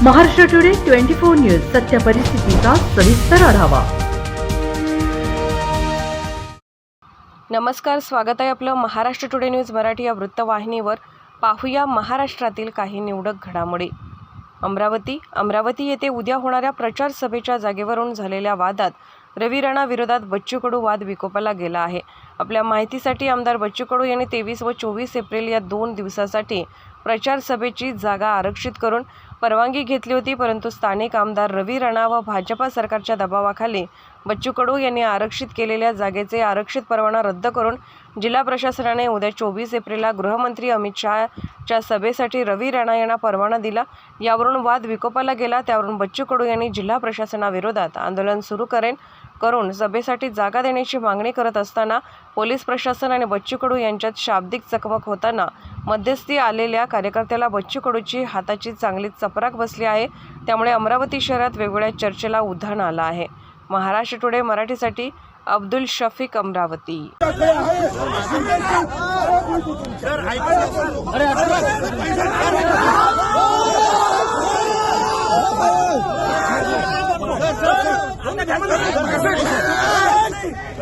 Maharashtra today 24 news सत्य परिस्थितीचा सविस्तर आढावा। नमस्कार, स्वागत आहे आपलं महाराष्ट्र टुडे न्यूज मराठी या वृत्तवाहिनीवर। पाहूया महाराष्ट्रातील काही निवडक घडामोडी। अमरावती येथे उद्या होणाऱ्या प्रचार सभेच्या जागेवरून झालेल्या वादात रवी राणा विरोधात बच्चू कडू वाद विकोपाला गेला आहे। आपल्या माहितीसाठी आमदार बच्चू कडू यांनी 23 व 24 एप्रिल या 2 दिवसासाठी प्रचार सभेची जागा आरक्षित करून परवानगी घेतली होती, परंतु स्थानिक आमदार रवी राणा व भाजपा सरकारच्या दबावाखाली बच्चू कडू यांनी आरक्षित केलेल्या जागेचे आरक्षित परवाना रद्द करून जिल्हा प्रशासनाने उद्या 24 एप्रिलला गृहमंत्री अमित शहाच्या सभेसाठी रवी राणा यांना परवाना दिला। यावरून वाद विकोपाला गेला। त्यावरून बच्चू कडू यांनी जिल्हा प्रशासनाविरोधात आंदोलन सुरू करून सभेसाठी जागा देण्याची मागणी करत असताना पोलीस प्रशासन आणि बच्चू कडू यांच्यात शाब्दिक चकमक होताना मध्यस्थी आलेल्या कार्यकर्त्याला बच्चू कडूची हाताची चांगली चपराक बसली आहे। त्यामुळे अमरावती शहरात वेगवेगळ्या चर्चेला उधाण आलं आहे। महाराष्ट्र टुडे मराठीसाठी अब्दुल शफीक, अमरावती।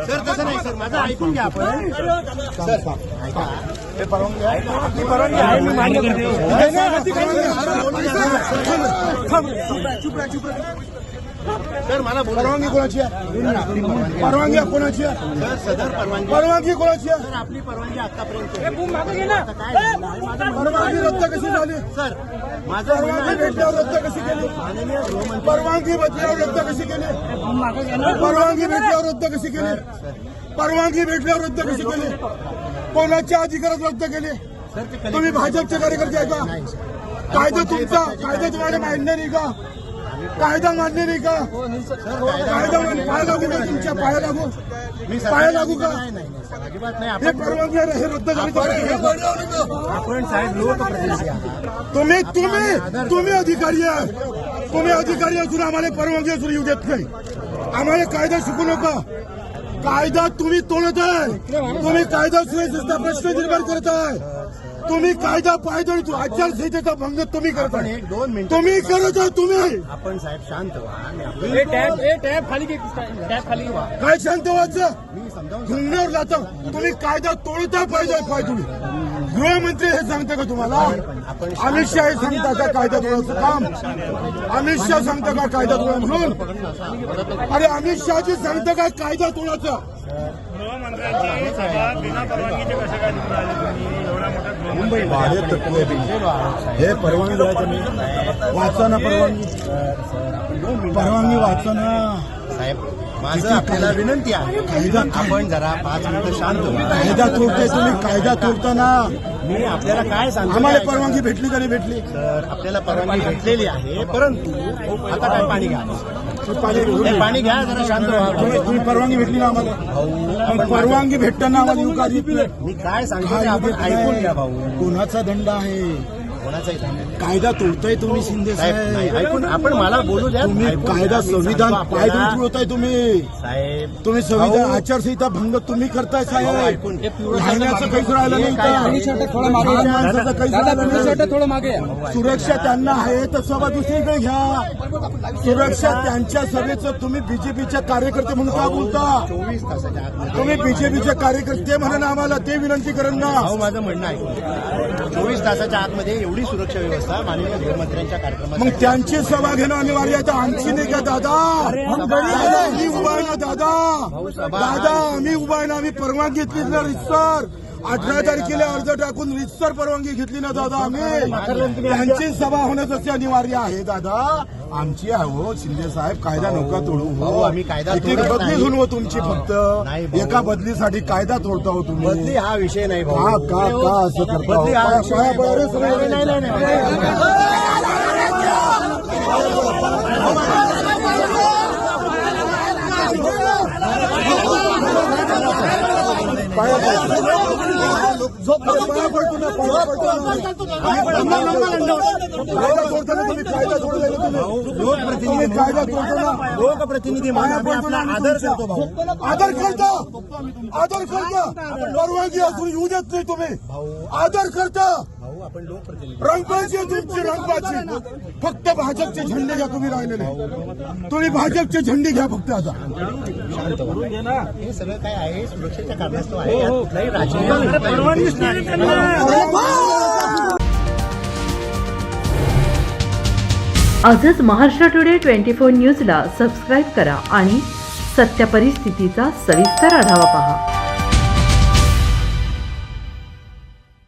सर तसं नाही सर, माझं ऐकून घ्या आपण। सर ऐका, हे परवानगी आहे, मी मान्य करते। सर मला परवानगी कोणाची आहे? परवानगी कोणाची आहे? सर सदर परवानगी कोणाची आहे? सर आपली परवानगी आतापर्यंत परवानगी रद्द कशी झाली? सर माझं परवानगी भेटल्यावर रद्द कशी केली? परवानगी भेटल्यावर रद्द कशी केली? परवानगी भेटल्यावर रद्द कशी केली? परवानगी भेटल्यावर रद्द कशी केली? कोणाच्या अधिकारात रद्द केली? तुम्ही भाजपचे कार्यकर्ते आहे का? कायदा तुमचा, कायदा तुम्हाला मान्य नाही का? कायदा मान्य नाही का? कायदा पाय लागू का? तुमच्या पाया लागू, पाया लागू का? हे परवानगी हे रद्द झाली। आपण साहेब लोकप्रतिनिधी, तुम्ही अधिकारी आहे, तुम्ही अधिकारी असून आम्हाला परवानगी असून येऊ देत नाही। आम्हाला कायदा शिकू नका। कायदा तुम्ही तोडत आहे, तुम्ही कायदा सुव्यवस्थेचा प्रश्न निर्माण करत आहे। तुम्ही कायदा पायदळी आचारसंहितेचा भंग तुम्ही करताय, तुम्ही करत आहे। तुम्ही आपण साहेब शांत व्हा, काय शांत व्हायचं? गुन्ह्यावर जाता तुम्ही, कायदा तोडताय पाय तुम्ही। गृहमंत्री हे सांगता का तुम्हाला? अमित शहा हे सांगता का कायदा तोडायचं काम? अमित शहा सांगता का कायदा तोडा म्हणून? अरे अमित शहाजी सांगता का कायदा तोडायचं? गृहमंत्र्यांची सभा बिना परवानगीचे कसे काय निवडून आले तुम्ही? एवढा मोठा मुंबई भाडे तत्व हे परवानगी द्यायचं नाही। वाचा ना परवानगी वाचा ना साहेब। माझं आपल्याला विनंती आहे, कायदा आपण जरा 5 मिनिटं शांत व्हा। कायदा तोडताय तुम्ही, कायदा तोडताना मी आपल्याला काय सांगतो? आम्हाला परवानगी भेटली तरी भेटली सर, आपल्याला परवानगी भेटलेली आहे, परंतु आता काय पाणी घ्या, पाणी घ्या, जरा शांत व्हा। तुम्ही परवानगी भेटली ना आम्हाला, परवानगी भेटताना आम्हाला येऊ का? मी काय सांगतो ऐकून घ्या भाऊ। कोणाचा दंड आहे? कायदा तोडताय तुम्ही शिंदे साहेब, ऐकून आपण मला बोलू द्या। तुम्ही कायदा संविधान पायदळी तुडवताय तुम्ही साहेब, तुम्ही संविधान आचारसंहिता भंग तुम्ही करताय साहेब। ऐकून राहण्याचं काहीच राहिलं नाही का? सुरक्षा त्यांना आहे तर सभा दुसरीकडे घ्या। सुरक्षा त्यांच्या सभेचं तुम्ही बीजेपीच्या कार्यकर्ते म्हणून का बोलता? 24 तासाच्या आत तुम्ही बीजेपीचे कार्यकर्ते म्हणून आम्हाला ते विनंती करेन ना। माझं म्हणणं आहे 24 तासाच्या आतमध्ये एवढी सुरक्षा व्यवस्था माननीय गृहमंत्र्यांच्या कार्यक्रमात, मग त्यांची सभा घेणं अनिवार्य आहे। आमची नाही का दादा? आम्ही उभा आहे ना दादा, आम्ही उभा आहे ना। आम्ही परवानगी घेतली ना रितसर, 18 तारखेला अर्ज टाकून रितसर परवानगी घेतली ना दादा आम्ही। त्यांची सभा होणं तसे अनिवार्य आहे दादा, आमची आहे हो शिंदे साहेब। कायदा नका तोडू हो, आम्ही कायदा बदली घेऊन हो तुमची, फक्त एका बदलीसाठी कायदा तोडता हो तुम्ही। बदली हा विषय नाही भाऊ, का असं करता? बदली हा लोकप्रतिनिधी आपला आदर करतो भाऊ, आदर करता परवानगी असून येऊ देत नाही तुम्ही, आदर करता भाऊ आपण लोकप्रतिनिधी. रंगबाजी आहे तुमची, रंगबाजी. फक्त भाजपचे झेंडे घ्या तुम्ही राहिलेले. तुम्ही भाजपचे झेंडे घ्या फक्त आता. शांत व्हा. हे सगळं काय आहे सुरक्षेच्या कारणास्तव आहे. यात कुठलाही राजकीय आजच महाराष्ट्र टुडे 24 न्यूजला सबस्क्राईब करा आणि सत्य परिस्थितीचा सविस्तर आढावा पहा.